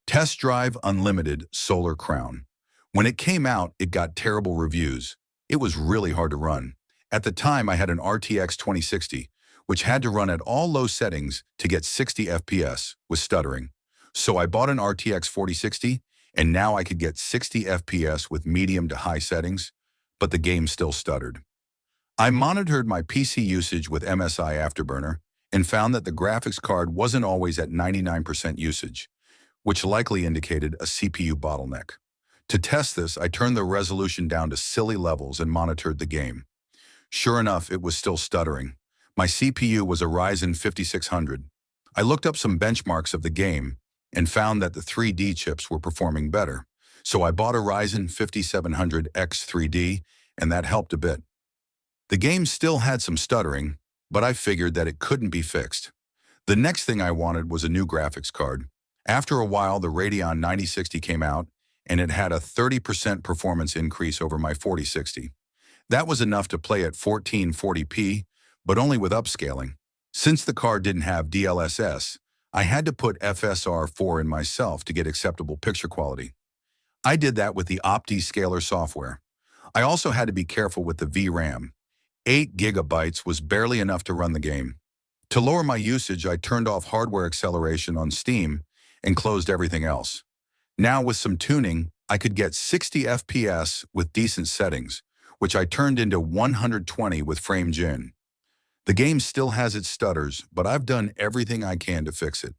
Test Drive Unlimited Solar Crown. When it came out, it got terrible reviews. It was really hard to run. At the time, I had an RTX 2060, which had to run at all low settings to get 60 FPS with stuttering. So I bought an RTX 4060, and now I could get 60 FPS with medium to high settings, but the game still stuttered. I monitored my PC usage with MSI Afterburner and found that the graphics card wasn't always at 99% usage, which likely indicated a CPU bottleneck. To test this, I turned the resolution down to silly levels and monitored the game. Sure enough, it was still stuttering. My CPU was a Ryzen 5600. I looked up some benchmarks of the game and found that the 3D chips were performing better. So I bought a Ryzen 5700X 3D, and that helped a bit. The game still had some stuttering, but I figured that it couldn't be fixed. The next thing I wanted was a new graphics card. After a while, the Radeon 9060 came out, and it had a 30% performance increase over my 4060. That was enough to play at 1440p, but only with upscaling. Since the card didn't have DLSS, I had to put FSR4 in myself to get acceptable picture quality. I did that with the OptiScaler software. I also had to be careful with the VRAM. 8 gigabytes was barely enough to run the game. To lower my usage, I turned off hardware acceleration on Steam and closed everything else. Now with some tuning, I could get 60 FPS with decent settings, which I turned into 120 with FrameGen. The game still has its stutters, but I've done everything I can to fix it.